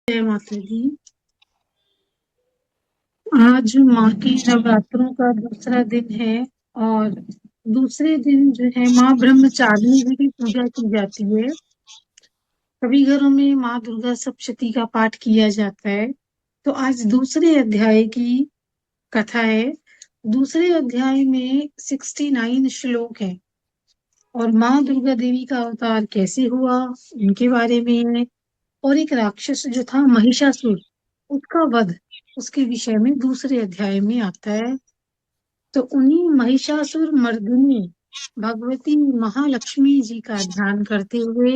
जय माता दी। आज माँ के नवरात्रों का दूसरा दिन है और दूसरे दिन जो है माँ ब्रह्मचारिणी जी की पूजा की जाती है। सभी घरों में माँ दुर्गा सप्तशती का पाठ किया जाता है। तो आज दूसरे अध्याय की कथा है। दूसरे अध्याय में 69 श्लोक है और माँ दुर्गा देवी का अवतार कैसे हुआ उनके बारे में है। और एक राक्षस जो था महिषासुर, उसका वध, उसके विषय में दूसरे अध्याय में आता है। तो उन्हीं महिषासुर मर्दिनी भगवती महालक्ष्मी जी का ध्यान करते हुए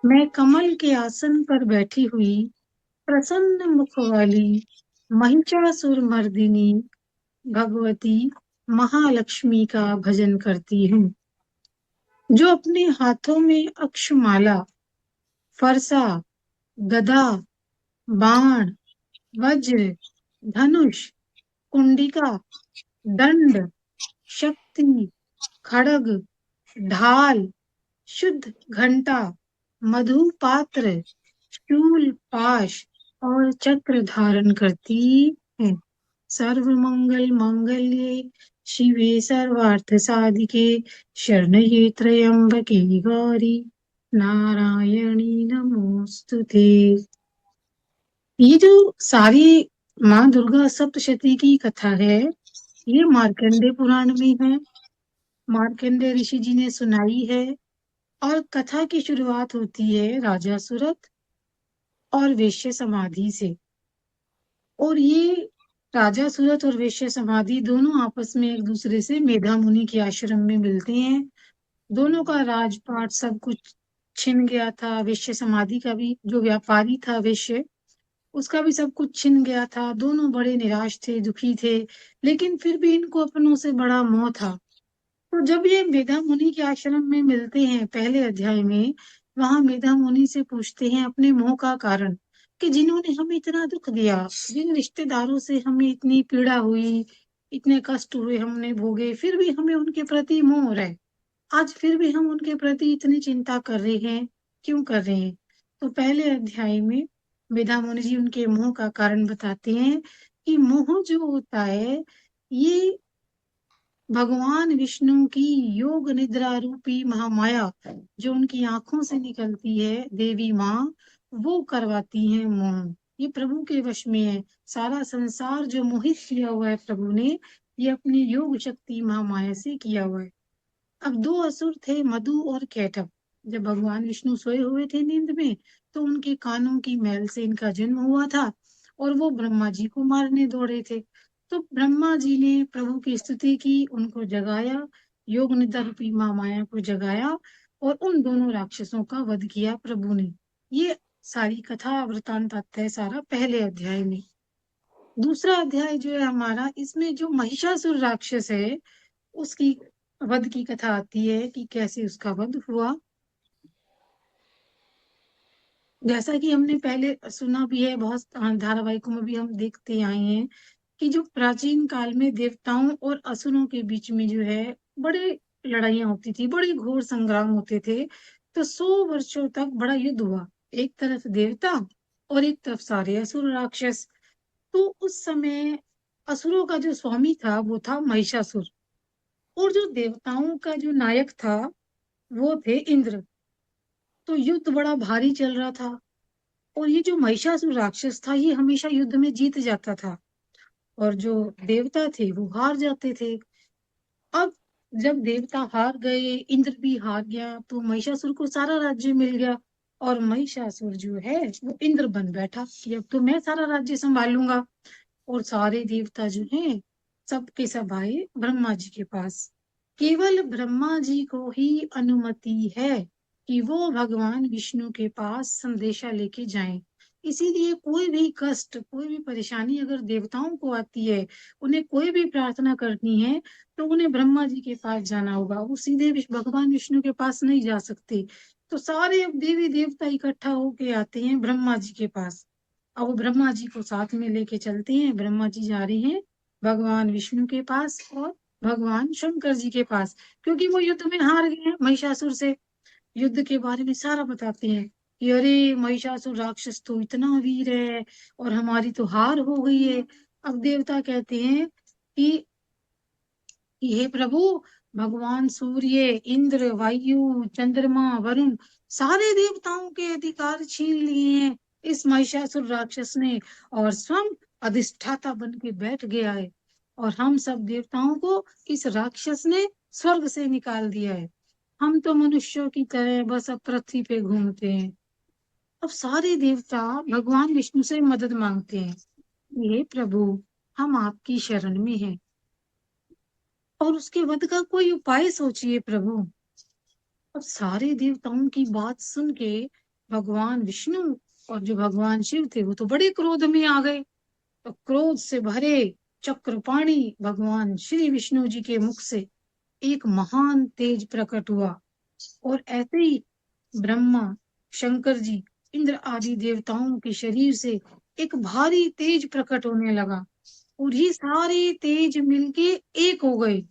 मैं कमल के आसन पर बैठी हुई प्रसन्न मुख वाली महिषासुर मर्दिनी भगवती महालक्ष्मी का भजन करती हूँ, जो अपने हाथों में अक्षमाला, फरसा, गदा, बाण, वज्र, धनुष, कुंडिका, दंड, शक्ति, खड़ग, ढाल, शुद्ध घंटा, मधु पात्र, शूल, पाश और चक्र धारण करती है। सर्व मंगल मांगल्ये शिवे सर्वार्थ साधिके शरण्ये त्र्यंबके गौरी नारायणी नमोस्तुते। ये जो सारी माँ दुर्गा सप्तशती की कथा है, ये मार्कंडे पुराण में है। मार्कंडे ऋषि जी ने सुनाई है और कथा की शुरुआत होती है राजा सूरत और वेश्य समाधि से। और ये राजा सूरत और वेश्य समाधि दोनों आपस में एक दूसरे से मेधा मुनि के आश्रम में मिलते हैं। दोनों का राजपाट सब कुछ छिन गया था। वेश्य समाधि का भी, जो व्यापारी था वेश्य, उसका भी सब कुछ छिन गया था। दोनों बड़े निराश थे, दुखी थे, लेकिन फिर भी इनको अपनों से बड़ा मोह था। तो जब ये मेधा मुनि के आश्रम में मिलते हैं पहले अध्याय में, वहां मेधा मुनि से पूछते हैं अपने मोह का कारण, कि जिन्होंने हमें इतना दुख दिया, जिन रिश्तेदारों से हमें इतनी पीड़ा हुई, इतने कष्ट हुए, हमने भोगे, फिर भी हमें उनके प्रति मोह हो रहा है। आज फिर भी हम उनके प्रति इतनी चिंता कर रहे हैं, क्यों कर रहे हैं? तो पहले अध्याय में मेधा मुनि जी उनके मोह का कारण बताते हैं कि मोह जो होता है, ये भगवान विष्णु की योग निद्रा रूपी महामाया जो उनकी आंखों से निकलती है, देवी माँ, वो करवाती है मोह। ये प्रभु के वश में है। सारा संसार जो मोहित किया हुआ है प्रभु ने, ये अपनी योग शक्ति महामाया से किया हुआ है। अब दो असुर थे, मधु और कैटभ। जब भगवान विष्णु सोए हुए थे नींद में, तो उनके कानों की मैल से इनका जन्म हुआ था और वो ब्रह्मा जी को मारने दौड़े थे। तो ब्रह्मा जी ने प्रभु की स्तुति की, उनको जगाया, योग निद्रा रूपी महामाया को जगाया और उन दोनों राक्षसों का वध किया प्रभु ने। ये सारी कथा वृतांत आता है सारा पहले अध्याय में। दूसरा अध्याय जो है हमारा, इसमें जो महिषासुर राक्षस है, उसकी वध की कथा आती है कि कैसे उसका वध हुआ। जैसा कि हमने पहले सुना भी है, बहुत धारावाहिकों में भी हम देखते आए हैं कि जो प्राचीन काल में देवताओं और असुरों के बीच में जो है बड़े लड़ाइयां होती थी, बड़े घोर संग्राम होते थे। तो 100 वर्षों तक बड़ा युद्ध हुआ, एक तरफ देवता और एक तरफ सारे असुर राक्षस। तो उस समय असुरों का जो स्वामी था वो था महिषासुर, और जो देवताओं का जो नायक था वो थे इंद्र। तो युद्ध बड़ा भारी चल रहा था और ये जो महिषासुर राक्षस था, ये हमेशा युद्ध में जीत जाता था और जो देवता थे वो हार जाते थे। अब जब देवता हार गए, इंद्र भी हार गया, तो महिषासुर को सारा राज्य मिल गया। और महिषासुर जो है वो इंद्र बन बैठा कि अब तो मैं सारा राज्य संभालूंगा। और सारे देवता जो हैं, सबके सब आए ब्रह्मा जी के पास। केवल ब्रह्मा जी को ही अनुमति है कि वो भगवान विष्णु के पास संदेशा लेके जाएं। इसीलिए कोई भी कष्ट, कोई भी परेशानी अगर देवताओं को आती है, उन्हें कोई भी प्रार्थना करनी है, तो उन्हें ब्रह्मा जी के पास जाना होगा। वो सीधे भगवान विष्णु के पास नहीं जा सकते। तो सारे देवी देवता इकट्ठा होके आते हैं ब्रह्मा जी के पास। अब वो ब्रह्मा जी को साथ में लेके चलते हैं। ब्रह्मा जी जा रहे हैं भगवान विष्णु के पास और भगवान शंकर जी के पास, क्योंकि वो युद्ध में हार गए हैं महिषासुर से। युद्ध के बारे में सारा बताते हैं कि अरे महिषासुर राक्षस तो इतना वीर है और हमारी तो हार हो गई है। अब देवता कहते हैं कि हे प्रभु, भगवान सूर्य, इंद्र, वायु, चंद्रमा, वरुण, सारे देवताओं के अधिकार छीन लिए हैं इस महिषासुर राक्षस ने, और स्वयं अधिष्ठाता बन के बैठ गया है, और हम सब देवताओं को इस राक्षस ने स्वर्ग से निकाल दिया है। हम तो मनुष्यों की तरह बस अब पृथ्वी पे घूमते हैं। अब सारे देवता भगवान विष्णु से मदद मांगते हैं, हे प्रभु, हम आपकी शरण में हैं, और उसके वध का कोई उपाय सोचिए प्रभु। अब सारे देवताओं की बात सुन के भगवान विष्णु और जो भगवान शिव थे वो तो बड़े क्रोध में आ गए। तो क्रोध से भरे चक्रपाणी भगवान श्री विष्णु जी के मुख से एक महान तेज प्रकट हुआ, और ऐसे ही ब्रह्मा, शंकर जी, इंद्र आदि देवताओं के शरीर से एक भारी तेज प्रकट होने लगा, और ये सारे तेज मिलके एक हो गए।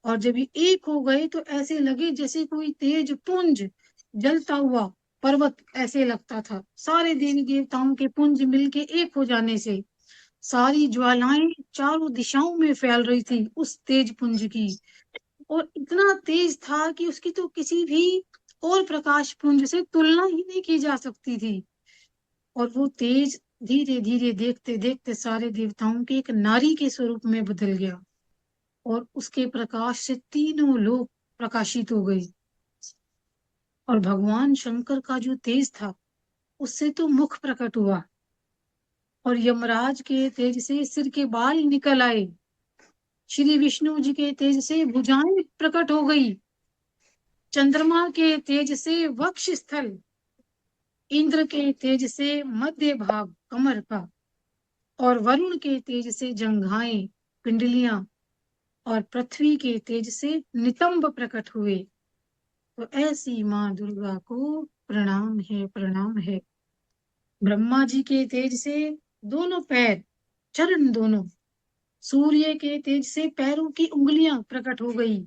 और जब ये एक हो गए तो ऐसे लगे जैसे कोई तेज पुंज जलता हुआ पर्वत ऐसे लगता था। सारे देवी देवताओं के पुंज मिलके एक हो जाने से सारी ज्वालाएं चारों दिशाओं में फैल रही थी उस तेज पुंज की, और इतना तेज था कि उसकी तो किसी भी और प्रकाश पुंज से तुलना ही नहीं की जा सकती थी। और वो तेज धीरे धीरे देखते देखते सारे देवताओं के एक नारी के स्वरूप में बदल गया, और उसके प्रकाश से तीनों लोग प्रकाशित हो गए। और भगवान शंकर का जो तेज था उससे तो मुख प्रकट हुआ, और यमराज के तेज से सिर के बाल निकल आए। श्री विष्णु जी के तेज से भुजाएं प्रकट हो गई। चंद्रमा के तेज से वक्ष स्थल, इंद्र के तेज से मध्य भाग कमर का, और वरुण के तेज से जंघाएं, पिंडलियां, और पृथ्वी के तेज से नितंब प्रकट हुए। तो ऐसी माँ दुर्गा को प्रणाम है, प्रणाम है। ब्रह्मा जी के तेज से दोनों पैर, चरण दोनों, सूर्य के तेज से पैरों की उंगलियां प्रकट हो गई,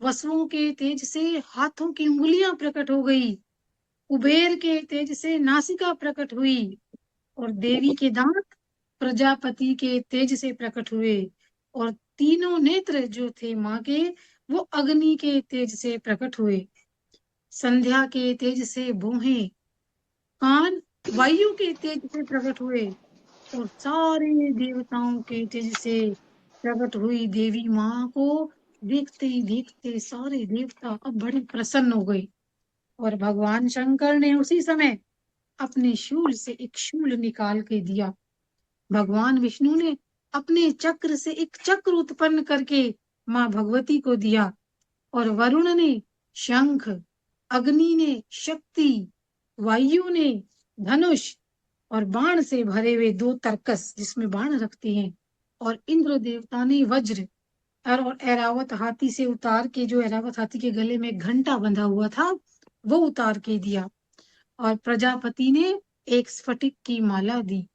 वसुओं के तेज से हाथों की उंगलियां प्रकट हो गई, कुबेर के तेज से नासिका प्रकट हुई, और देवी के दांत प्रजापति के तेज से प्रकट हुए, और तीनों नेत्र जो थे माँ के वो अग्नि के तेज से प्रकट हुए। संध्या के तेज से भौहें, कान वायु के तेज से प्रकट हुए, और सारे देवताओं के तेज से प्रकट हुई देवी माँ को देखते ही देखते सारे देवता अब बड़े प्रसन्न हो गए। और भगवान शंकर ने उसी समय अपने शूल से एक शूल निकाल के दिया। भगवान विष्णु ने अपने चक्र से एक चक्र उत्पन्न करके माँ भगवती को दिया, और वरुण ने शंख, अग्नि ने शक्ति, वायु ने धनुष, और बाण से भरे हुए दो तरकस जिसमें बाण रखते हैं, और इंद्र देवता ने वज्र, और ऐरावत हाथी से उतार के, जो ऐरावत हाथी के गले में घंटा बंधा हुआ था वो उतार के दिया, और प्रजापति ने एक स्फटिक की माला दी,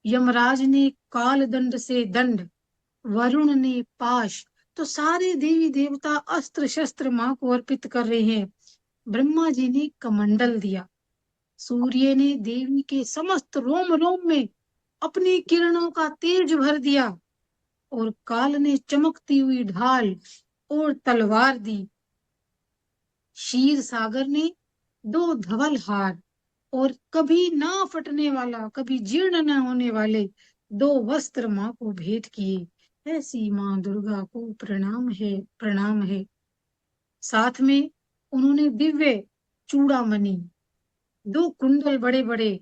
यमराज ने काल दंड से दंड, वरुण ने पाश। तो सारे देवी देवता अस्त्र शस्त्र माँ को अर्पित कर रहे हैं। ब्रह्मा जी ने कमंडल दिया, सूर्य ने देवी के समस्त रोम रोम में अपनी किरणों का तेज भर दिया, और काल ने चमकती हुई ढाल और तलवार दी। क्षीर सागर ने दो धवल हार, और कभी ना फटने वाला, कभी जीर्ण न होने वाले दो वस्त्र माँ को भेंट किए। ऐसी माँ दुर्गा को प्रणाम है, प्रणाम है। साथ में उन्होंने दिव्य चूड़ामणि, दो कुंडल बड़े बड़े,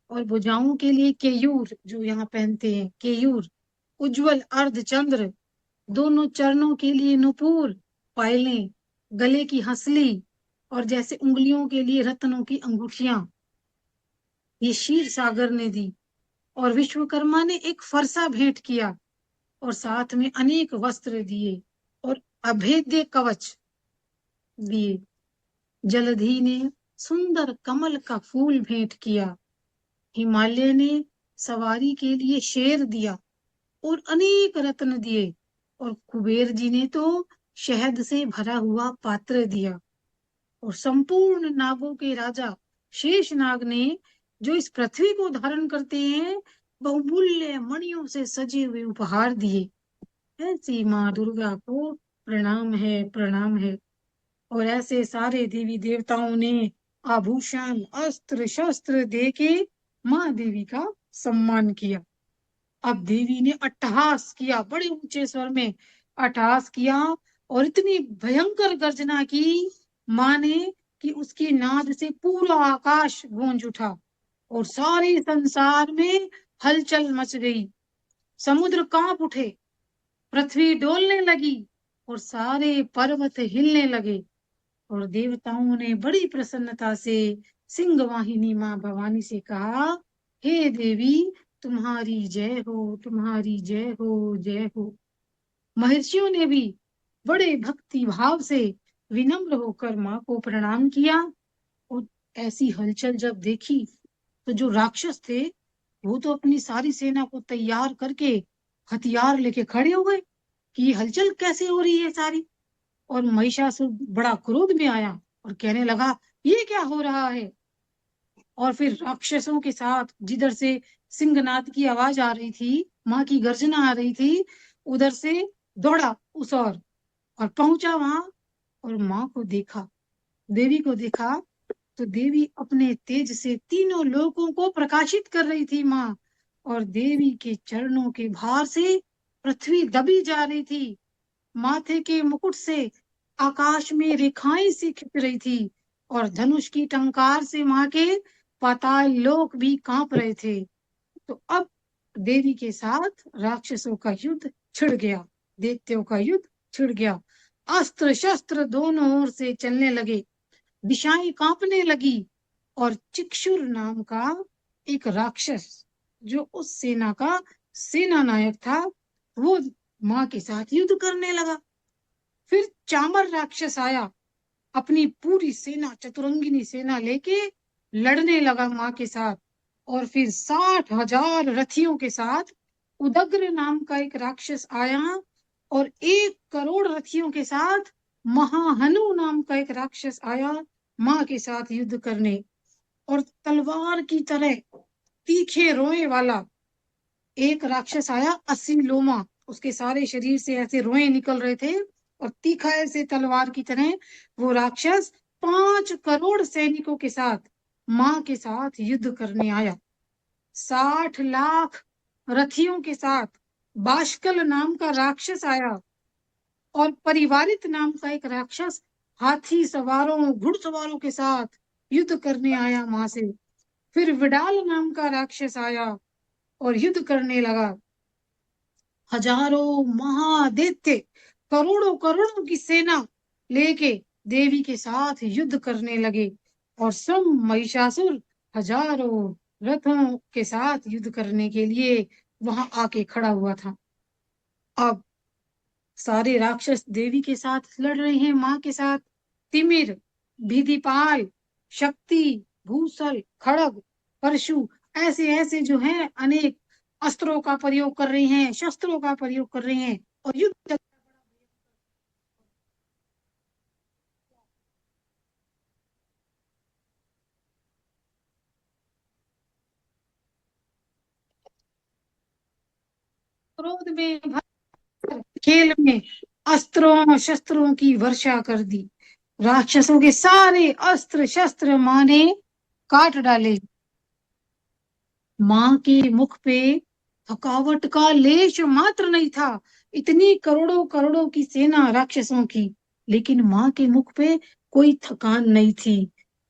और भुजाओं के लिए केयूर जो यहाँ पहनते हैं, केयूर, उज्जवल अर्धचंद्र, दोनों चरणों के लिए नुपुर, पायलें, गले की हंसली, और जैसे उंगलियों के लिए रत्नों की अंगूठियां, ये क्षीर सागर ने दी। और विश्वकर्मा ने एक फरसा भेंट किया, और साथ में अनेक वस्त्र दिए, और अभेद्य कवच दिए। जलधि ने सुंदर कमल का फूल भेंट किया, हिमालय ने सवारी के लिए शेर दिया, और अनेक रत्न दिए, और कुबेर जी ने तो शहद से भरा हुआ पात्र दिया, और संपूर्ण नागों के राजा शेषनाग ने जो इस पृथ्वी को धारण करते हैं बहुमूल्य मणियों से सजे हुए उपहार दिए। ऐसी माँ दुर्गा को प्रणाम है, प्रणाम है। और ऐसे सारे देवी देवताओं ने आभूषण अस्त्र शस्त्र दे के माँ देवी का सम्मान किया। अब देवी ने अट्टहास किया, बड़े ऊंचे स्वर में अट्टहास किया और इतनी भयंकर गर्जना की माँ ने कि उसकी नाद से पूरा आकाश गूंज उठा और सारे संसार में हलचल मच गई। समुद्र कांप उठे, पृथ्वी डोलने लगी और सारे पर्वत हिलने लगे। और देवताओं ने बड़ी प्रसन्नता से सिंह वाहिनी माँ भवानी से कहा, हे देवी, तुम्हारी जय हो, तुम्हारी जय हो, जय हो। महर्षियों ने भी बड़े भक्ति भाव से विनम्र होकर माँ को प्रणाम किया। और ऐसी हलचल जब देखी तो जो राक्षस थे वो तो अपनी सारी सेना को तैयार करके हथियार लेके खड़े हो गए कि ये हलचल कैसे हो रही है सारी। और महिषासुर बड़ा क्रोध में आया और कहने लगा, ये क्या हो रहा है। और फिर राक्षसों के साथ जिधर से सिंहनाद की आवाज आ रही थी, माँ की गर्जना आ रही थी, उधर से दौड़ा उस और पहुंचा वहां और माँ को देखा, देवी को देखा। तो देवी अपने तेज से तीनों लोकों को प्रकाशित कर रही थी माँ। और देवी के चरणों के भार से पृथ्वी दबी जा रही थी। माथे के मुकुट से आकाश में रेखाएं सी खिंच रही थी और धनुष की टंकार से माँ के पाताल लोक भी कांप रहे थे। तो अब देवी के साथ राक्षसों का युद्ध छिड़ गया, दैत्यों का युद्ध छिड़ गया। अस्त्र शस्त्र दोनों ओर से चलने लगे, दिशाएं कांपने लगी। और चिक्षुर नाम का एक राक्षस जो उस सेना का सेना नायक था, वो माँ के साथ युद्ध करने लगा। फिर चामर राक्षस आया, अपनी पूरी सेना, चतुरंगिनी सेना लेके लड़ने लगा माँ के साथ। और फिर 60,000 रथियों के साथ उदग्र नाम का एक राक्षस आया और 1 करोड़ रथियों के साथ महाहनु नाम का एक राक्षस आया माँ के साथ युद्ध करने। और तलवार की तरह तीखे रोए वाला एक राक्षस आया, 80 लोमा, उसके सारे शरीर से ऐसे रोए निकल रहे थे और तीखा ऐसे तलवार की तरह वो राक्षस 5 करोड़ सैनिकों के साथ माँ के साथ युद्ध करने आया। 60 लाख रथियों के साथ बाष्कल नाम का राक्षस आया और परिवारित नाम का एक राक्षस हाथी सवारों घुड़सवारों के साथ युद्ध करने आया माँ से। फिर विडाल नाम का राक्षस आया और युद्ध करने लगा। हजारों महादैत्य करोड़ों करोड़ों की सेना लेके देवी के साथ युद्ध करने लगे। और स्वयं महिषासुर हजारों रथों के साथ युद्ध करने के लिए वहां आके खड़ा हुआ था। अब सारे राक्षस देवी के साथ लड़ रहे हैं, माँ के साथ। तिमिर, भीदिपाल, शक्ति, भूसल, खड़ग, परशु, ऐसे ऐसे जो हैं अनेक अस्त्रों का प्रयोग कर रहे हैं, शस्त्रों का प्रयोग कर रहे हैं और युद्ध। क्रोध में भर खेल में अस्त्रों शस्त्रों की वर्षा कर दी। राक्षसों के सारे अस्त्र शस्त्र माँ ने काट डाले। माँ के मुख पे थकावट का लेश मात्र नहीं था। इतनी करोड़ों करोड़ों की सेना राक्षसों की, लेकिन माँ के मुख पे कोई थकान नहीं थी।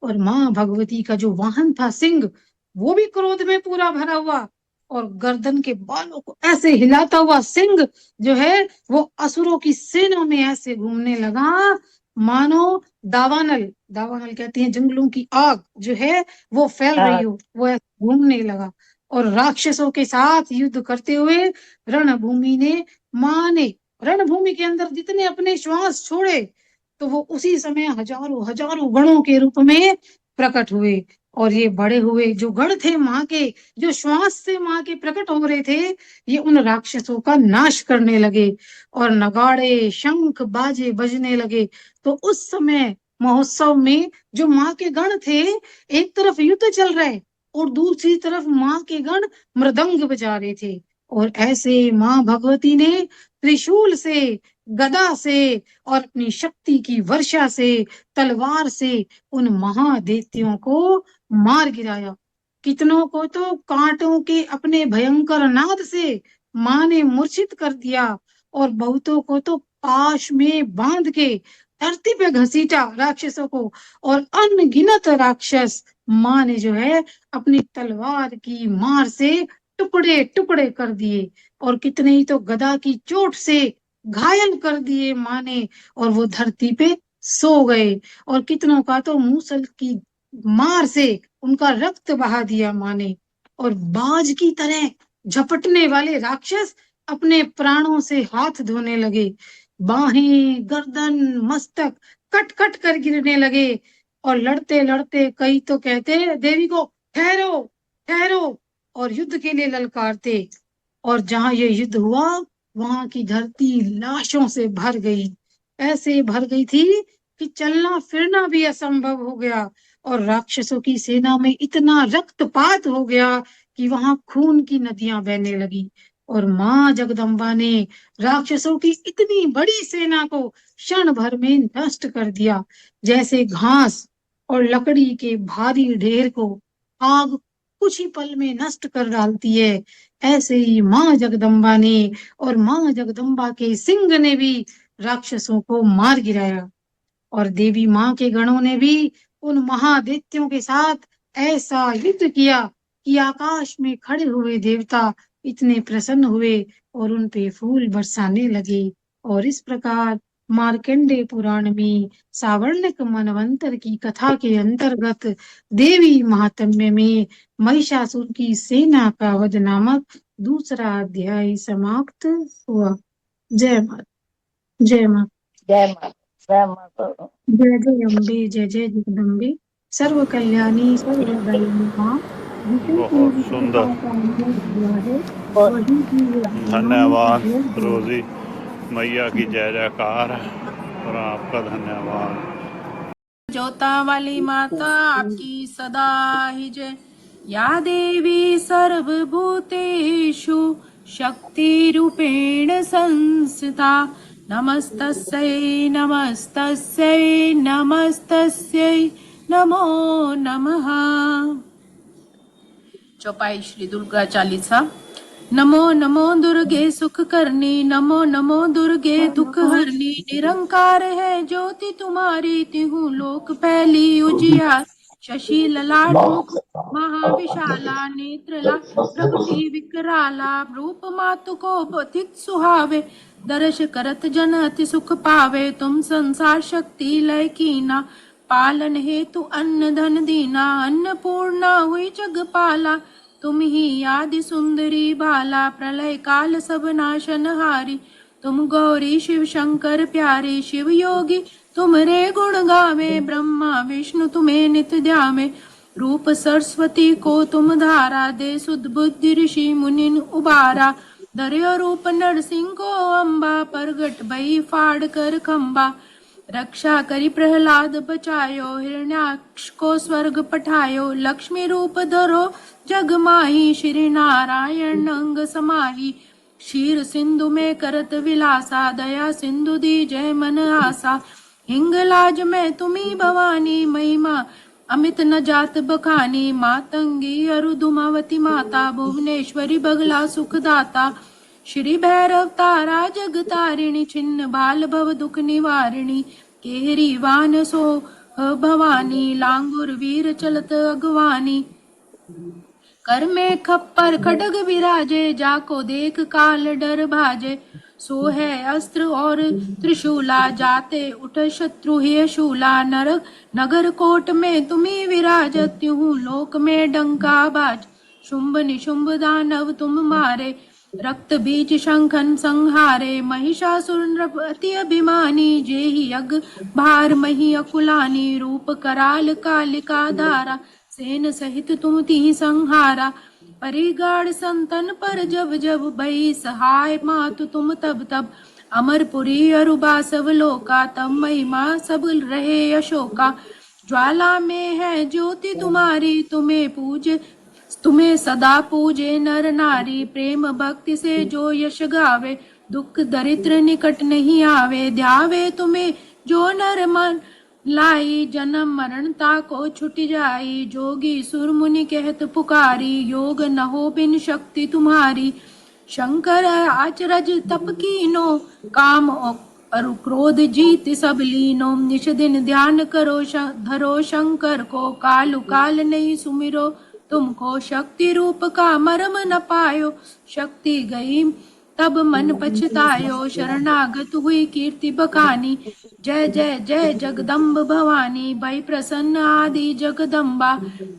और माँ भगवती का जो वाहन था सिंह, वो भी क्रोध में पूरा भरा हुआ और गर्दन के बालों को ऐसे हिलाता हुआ सिंह जो है वो असुरों की सेना में ऐसे घूमने लगा मानो दावानल, दावानल कहते हैं जंगलों की आग जो है वो फैल रही हो, वो ऐसे घूमने लगा। और राक्षसों के साथ युद्ध करते हुए रणभूमि ने माँ ने रणभूमि के अंदर जितने अपने श्वास छोड़े तो वो उसी समय हजारों हजारों गणों के रूप में प्रकट हुए। और ये बड़े हुए जो गण थे माँ के, जो श्वास से माँ के प्रकट हो रहे थे, ये उन राक्षसों का नाश करने लगे और नगाड़े शंख बाजे बजने लगे। तो उस समय महोत्सव में जो माँ के गण थे, एक तरफ युद्ध चल रहा है और दूसरी तरफ माँ के गण मृदंग बजा रहे थे। और ऐसे माँ भगवती ने त्रिशूल से, गदा से और अपनी शक्ति की वर्षा से, तलवार से उन महादैत्यों को मार गिराया। कितनों को तो कांटों के अपने भयंकर नाद से माँ ने मूर्छित कर दिया और बहुतों को तो पाश में बांध के धरती पे घसीटा राक्षसों को। और अनगिनत राक्षस माँ ने जो है अपनी तलवार की मार से टुकड़े टुकड़े कर दिए और कितने ही तो गदा की चोट से घायल कर दिए माँ ने, और वो धरती पे सो गए। और कितनों का तो मूसल की मार से उनका रक्त बहा दिया माँ ने। और बाज की तरह झपटने वाले राक्षस अपने प्राणों से हाथ धोने लगे। बाहें, गर्दन, मस्तक कट कट कर गिरने लगे। और लड़ते लड़ते कई तो कहते देवी को ठहरो ठहरो, और युद्ध के लिए ललकारते। और जहां ये युद्ध हुआ वहां की धरती लाशों से भर गई, ऐसे भर गई थी कि चलना फिरना भी असंभव हो गया। और राक्षसों की सेना में इतना रक्तपात हो गया कि वहां खून की नदियां बहने लगी। और माँ जगदम्बा ने राक्षसों की इतनी बड़ी सेना को क्षण भर में नष्ट कर दिया, जैसे घास और लकड़ी के भारी ढेर को आग कुछ ही पल में नष्ट कर डालती है। ऐसे ही माँ जगदम्बा ने और माँ जगदम्बा के सिंह ने भी राक्षसों को मार गिराया। और देवी माँ के गणों ने भी उन महादैत्यों के साथ ऐसा युद्ध किया कि आकाश में खड़े हुए देवता इतने प्रसन्न हुए और उन पे फूल बरसाने लगे। और इस प्रकार मार्कंडेय पुराण में सावर्णिक मनवंतर की कथा के अंतर्गत देवी महात्म्य में महिषासुर की सेना का वध नामक दूसरा अध्याय समाप्त हुआ। जय माता, जय माता, जय माता, जय माता। जय जय अम्बे, जय जय जगदम्बे, सर्व कल्याणी सर्वदायिनी माँ, जिसे बहुत तेरी सुंदर, कृपा का अनुभव हुआ है बहुत वही की वो ज्ञान धन्यवाद की भेंट दे। रोजी मैया की जय जयकार और आपका धन्यवाद। जोता वाली माता आपकी सदा ही जय। या देवी सर्वभूतेषु शक्ति रूपेण संस्थिता, नमस्तस्यै नमस्तस्यै नमस्तस्यै नमो नमः। चौपाई श्री दुर्गा चालीसा। नमो नमो दुर्गे सुख करनी, नमो नमो दुर्गे दुख हरनी, निरंकार है ज्योति तुम्हारी, तिहु लोक फैली उजियार। शशि ललाट मुख महाविशाला, नेत्रला प्रगति विकराला, रूप मातु को अधिक सुहावे, दर्श करत जन अति सुख पावे। तुम संसार शक्ति लय कीना, पालन हेतु अन्न धन दीना, अन्नपूर्णा हुई जग पाला। तुम ही आदि सुंदरी बाला, प्रलय काल सब नाशनहारी। तुम गौरी शिव शंकर प्यारे, शिव योगी तुम्हारे गुण गावे, ब्रह्मा विष्णु तुम्हें नित ध्यावे। रूप सरस्वती को तुम धारा, दे सुध बुद्धि ऋषि मुनिन उबारा। धर्यो रूप नरसिंह को अम्बा, प्रगट भई फाड़ कर खम्बा। रक्षा करी प्रहलाद बचायो, हिरण्याक्ष को स्वर्ग पठायो। लक्ष्मी रूप धरो जग माही, श्री नारायण अंग समाही। क्षीर सिंधु में करत विलासा, दया सिंधु दी जय मन आसा। हिंगलाज में तुम्ही भवानी, महिमा अमित न जात बखानी। मातंगी अरु धुमावती माता, भुवनेश्वरी बगला सुखदाता। श्री भैरव तारा जग तारिणी, छिन्न बाल भव दुख निवारिणी। केहरी वान सो भवानी, लांगुर वीर चलत अगवानी। कर में खप्पर खड्ग विराजे, जाको देख काल डर भाजे। सो है अस्त्र और त्रिशूला, जाते उठ शत्रु ही शूला। नगर कोट में तुम्ही विराजत, त्यों लोक में डंका बाज। शुंभ निशुंभ दानव तुम मारे, रक्त बीज शंखन संहारे। महिषासुर नृप अति अभिमानी, जेहि यज्ञ भार मही अकुलानी। रूप कराल कालिका धारा, सेन सहित तुम तिहि संहारा। परिगाड़ संतन पर जब जब, भई सहाय मातु तुम तब तब। अमरपुरी अरुबा सब लोका, तब महिमा सब रहे अशोका। ज्वाला में है ज्योति तुम्हारी, तुम्हें सदा पूजे नर नारी। प्रेम भक्ति से जो यश गावे, दुख दरिद्र निकट नहीं आवे। ध्यावे तुम्हें जो नर मन लाई, जन्म मरण ताको छुट जाई। जोगी सुर मुनि कहत पुकारी, योग न हो बिन शक्ति तुम्हारी। शंकर आचरज तप कीनो, काम अरु क्रोध जीत सब लीनो। निश दिन ध्यान करो धरो शंकर को, कालु काल नहीं सुमिरो तुमको। शक्ति रूप का मर्म न पायो, शक्ति गई तब मन पछतायो। शरणागत हुई कीर्ति बखानी, जय जय जय जगदम्ब भवानी। भई प्रसन्न आदि जगदम्बा,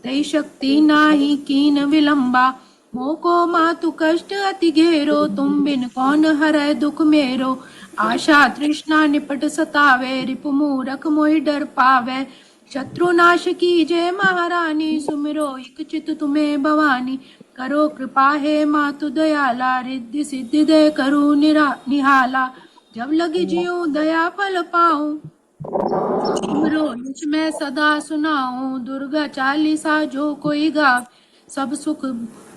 तई शक्ति नाही कीन विलंबा। मोको मातु कष्ट अति घेरो, तुम बिन कौन हरै दुख मेरो। आशा तृष्णा निपट सतावे, रिपु मूरख मोहि डर पावे। शत्रु नाश की जय महारानी, सुमिरो एक चित तुम्हें भवानी। करो कृपा है मातु दयाला, रिद्धि सिद्धि दे करू निहाला। जब लगी जियो दया फल पाऊं, तुमरो निज मैं सदा सुनाऊं। दुर्गा चालीसा जो कोई गावे, सब सुख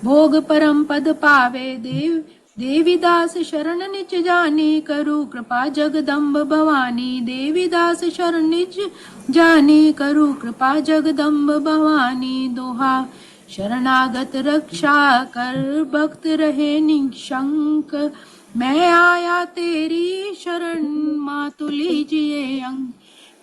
भोग परम पद पावे। देवी दास शरण निज जानी, करू कृपा जगदम्ब भवानी। देवी दास शरण निज जानी, करू कृपा जगदम्ब भवानी। दोहा शरणागत रक्षा कर, भक्त रहे निशंक। मैं आया तेरी शरण, मातु लीजिए अंग।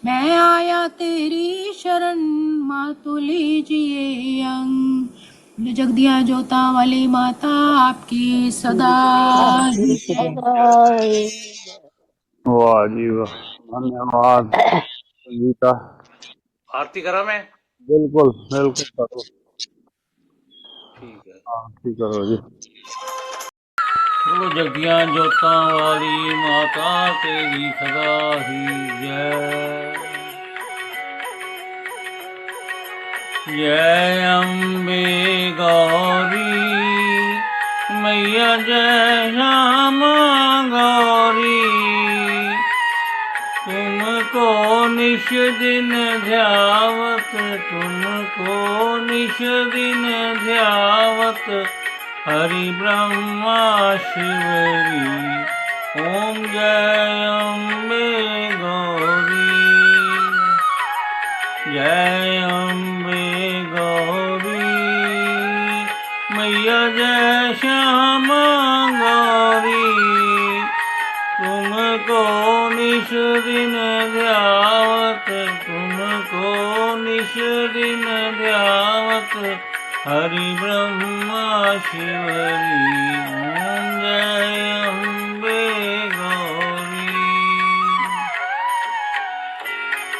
मैं आया तेरी शरण, मातु लीजिए अंग। जगदिया जोता वाली माता आपकी सदा सदा ही वाह जी वाह, धन्यवाद गीता। आरती करा मैं। बिल्कुल बिल्कुल करो। ठीक है। आरती करो जी। बोलो जगदियां जोतां वाली माता तेरी सदा ही जय। जय अम्बे गौरी मैया, जय श्यामा गौरी। तुमको निश दिन ध्यावत, तुमको निश दिन ध्यावत। हरि ब्रह्मा शिवरी, ओम जय अम्बे गौरी। जय अम्बे गौरी मैया, जय श्यामा गौरी। तुमको निश दिन ध्यावत, तुमको निश दिन ध्यावत। हरि ब्रह्मा शिवरी, ओम जय अम्बे गौरी।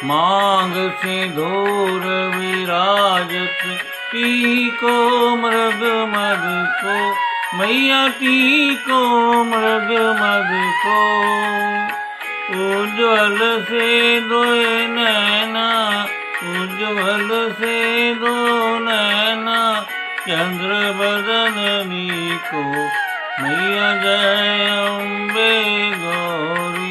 मांग से धूर विराजत, टीको मृग मद को। मैया टीको मृग मद को। उज्ज्वल से दो नैना, उज्ज्वल से दो नैना। चंद्र बदननी को, मैया जय अम्बे गौरी।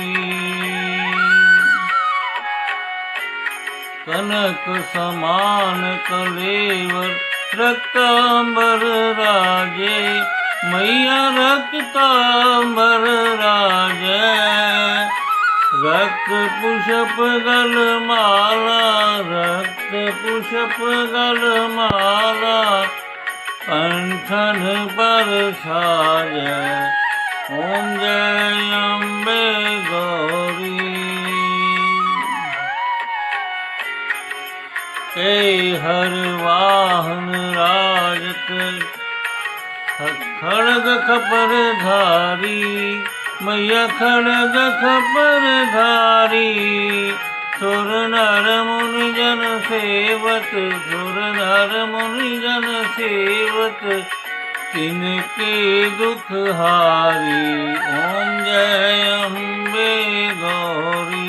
कनक समान कलेवर, रक्तांबर राजे। मैया रक्तांबर राजे। रक्त पुष्प गल माला, रक्त पुष्प गल माला। कंठन पर साजे, ओम जय अम्बे गौरी। हर वाहन राजत, खड़ग खपर धारी। मैया खड़ग खपर धारी। सुर नर मुनि जन सेवत, सुर नर मुनि जन सेवत। तिनके दुख हारी, ओम जय अम्बे गौरी।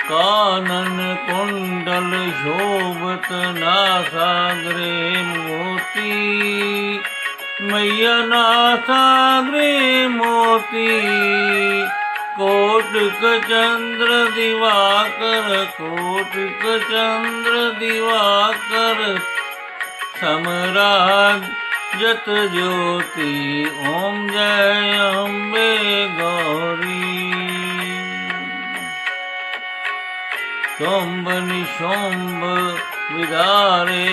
कानन कुंडल शोभत, नासाग्रे मोती। मैया नासाग्रे मोती कोटिक चंद्र दिवाकर कोटिक चंद्र दिवाकर समराज जत ज्योति ओम जय अम्बे गौरी शोम्भ निशोम्भ विदारे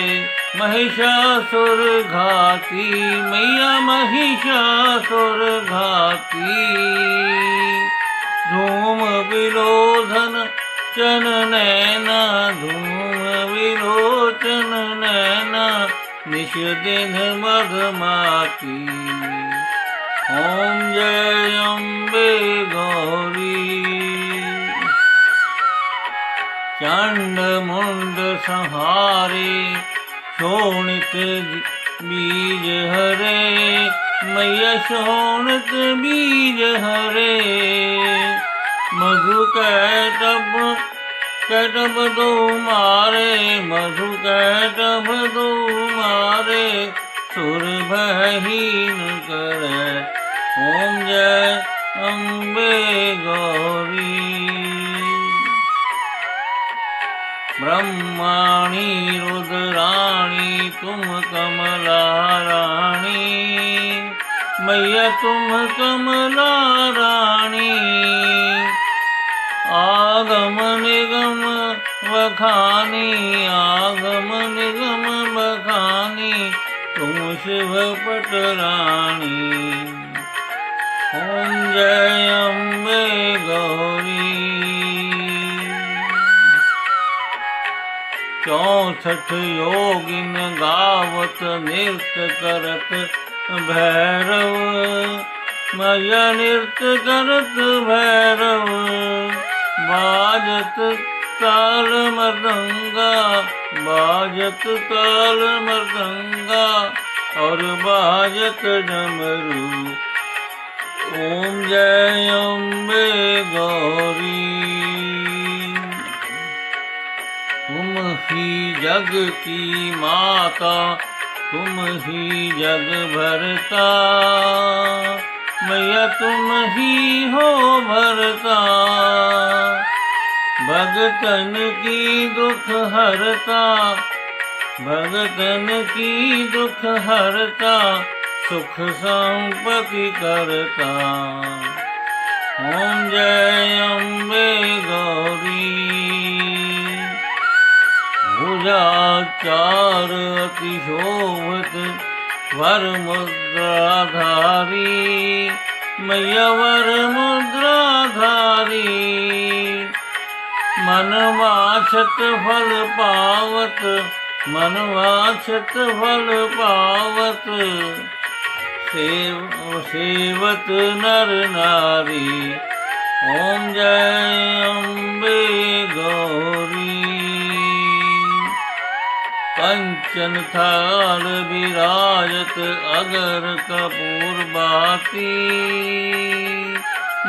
महिषासुर घाती मैया महिषासुर घाती धूम विलोधन चन नैना धूम विलोचन नैना निश दिन मधमाती ओम जय अम्बे गौरी चंड मुंड संहारे शोणित बीज हरे मैया शोणित बीज हरे मधु कैटब दो मारे मधु कैटब दो मारे सुर भहीन करे ओम जय अम्बे गौरी ब्रह्माणी रुद्राणी तुम कमला रानी मैया तुम कमला रानी आगम निगम बखानी आगम निगम बखानी तुम शिव पट रानी ओम जय अम्बे गौरी 64 योगिन गावत नृत्य करत भैरव मैया नृत्य करत भैरव बाजत ताल मृदंगा बाजत ताल मृदंगा और बाजत डमरू ओम जय अम्बे गौरी तुम ही जग की माता तुम ही जग भरता मैया तुम ही हो भरता भगतन की दुख हरता भगतन की दुख हरता सुख संपत्ति करता ओम जय अम्बे गौरी भुजा चार अति शोभित वर मुद्राधारी मैया वर मुद्राधारी मन वांछत फल पावत मन वांछत फल पावत सेवत नर नारी ओम जय अम्बे गौरी कंचन थाल विराजत अगर कपूर बाती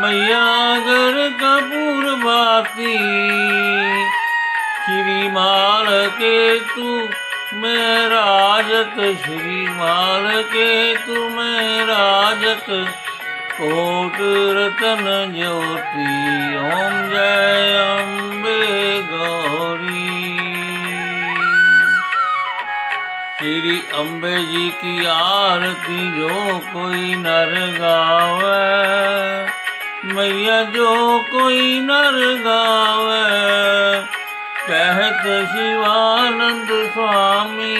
मैया अगर कपूर बाती श्रीमाल के तू मैं राजत श्रीमाल के तू मैं राजत कोट रतन ज्योति ओम जय अम्बे गौरी श्री अम्बे जी की आरती जो कोई नर गावे मैया जो कोई नर गावे कहत शिवानंद स्वामी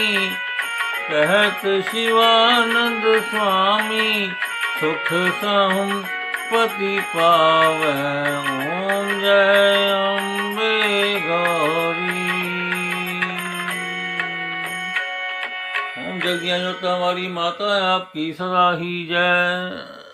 कहत शिवानंद स्वामी सुख संपत्ति पावे ओम जय अम्बे गौरी ओम जगज्ञानी माता आपकी सदा ही जय।